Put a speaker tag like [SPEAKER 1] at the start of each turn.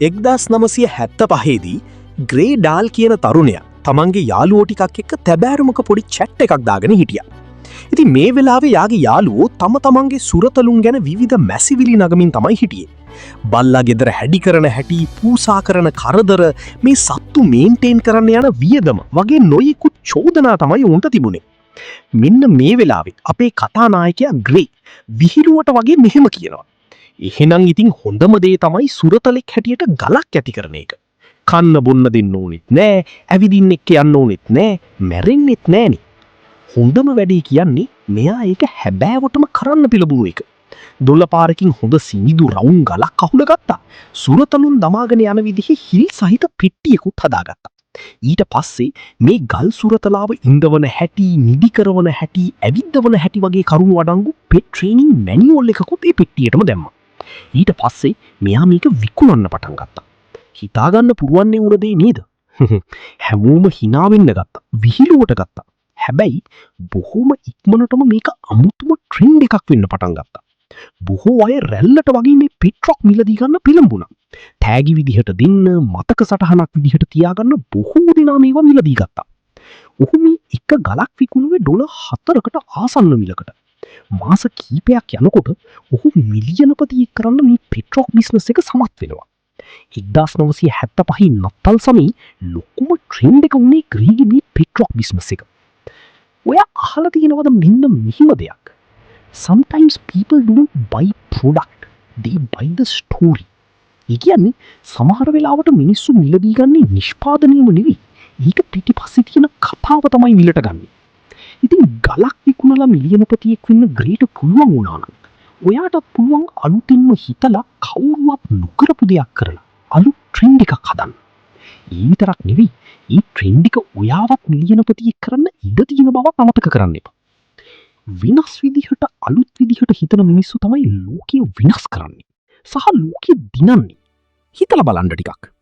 [SPEAKER 1] 1975දී Grey dal කියන තරුණයා තමන්ගේ යාළුවෝ ටිකක් එක්ක තැබෑරුමක පොඩි චැට් එකක් දාගෙන හිටියා. ඉතින් මේ වෙලාවේ යාගේ යාළුවෝ තමන්ගේ සුරතලුන් ගැන විවිධ මැසිවිලි නගමින් තමයි හිටියේ. බල්ලා ගෙදර හැඩි කරන හැටි, පූසා කරන කරදර, මේ සත්තු මේන්ටේන් කරන්න යන වියදම වගේ නොයෙකුත් චෝදනා තමයි උන්ට තිබුණේ. මෙන්න මේ වෙලාවේ අපේ කතානායකයා ග්‍රේ විහිළුවට වගේ මෙහෙම කියනවා. එහෙනම් ඉතින් හොඳම දේ තමයි සුරතලෙක් හැටියට ගලක් ඇති කරන එක. කන්න බොන්න දෙන්න ඕනෙත් නෑ, ඇවිදින්න එක්ක යන්න ඕනෙත් නෑ, මැරෙන්නෙත් නෑනේ. හොඳම වැඩේ කියන්නේ මෙයා ඒක හැබෑවටම කරන්න පිළිබුණු එක. දොළපාරකින් හොඳ සිනිදු රවුම් ගලක් අහුල ගත්තා. සුරතලුන් දමාගෙන යන විදිහේ හිල් සහිත පෙට්ටියකුත් හදාගත්තා. ඊට පස්සේ මේ ගල් සුරතලාව ඉඳවන හැටි, නිදි කරවන හැටි, ඇවිද්දවන හැටි වගේ කරුණු අඩංගු පෙට් ට්‍රේනින් මැනියුවල් එකකුත් ඒ පෙට්ටියටම දැම්මා. ඊට පස්සේ මෙයා මේක විකුණන්න පටන් ගත්තා. හිතාගන්න පුරුවන්නේ වුණ දේ නේද? හැමෝම hina වෙන්න ගත්තා. විහිළුවට ගත්තා. හැබැයි බොහොම ඉක්මනටම මේක අමුතුම ට්‍රෙන්ඩ් එකක් වෙන්න පටන් ගත්තා. බොහෝ අය රැල්ලට වගේ මේ පෙට් රොක් මිලදී ගන්න පෙළඹුණා. තෑගි විදිහට දෙන්න, මතක සටහනක් විදිහට තියාගන්න බොහෝ දෙනා මේවා මිලදී ගත්තා. ඔහු මේ එක ගලක් විකුණුවේ $4කට ආසන්න මිලකට. මාස කීපයක් යනකොට ඔහු මිලියනපතියෙක් කරන්න මේ පෙට් රොක් බිස්නස් එක සමත් වෙනවා. 1975 නත්තල් සමයේ ලොකුම ට්‍රෙන්ඩ් එක වුණේ ග්‍රේගේ මේ පෙට් රොක් බිස්නස් එක. ඔයා අහලා තියෙනවද මෙන්න මෙහිම දෙයක්? Sometimes people don't buy product, they buy the story. ඒ කියන්නේ සමහර වෙලාවට මිනිස්සු මිලදී ගන්නේ නිෂ්පාදනයම නෙවෙයි. ඒක පිටිපස්සේ තියෙන කතාව තමයි මිලට ගන්නේ. ඉතින් ගලක් විකුණලා මිලියනපතියෙක් වෙන්න ග්‍රේට පුළුවන් වුණා නම් ඔයාටත් පුළුවන් අලුතින්ම හිතලා කවුරුවත් නොකරපු දෙයක් කරලා අලුත් ට්‍රෙන්ඩ් එකක් හදන්න. ඒ විතරක් නෙවෙයි, ඒ ට්‍රෙන්ඩ් එක ඔයාවත් මිලියනපතියෙක් කරන්න ඉඩ තියෙන බවත් අමතක කරන්න එපා. විනාශ විදිහට අලුත් විදිහට හිතන මිනිස්සු තමයි ලෝකය විනාශ කරන්නේ සහ ලෝකය දිනන්නේ. හිතලා බලන්න ටිකක්.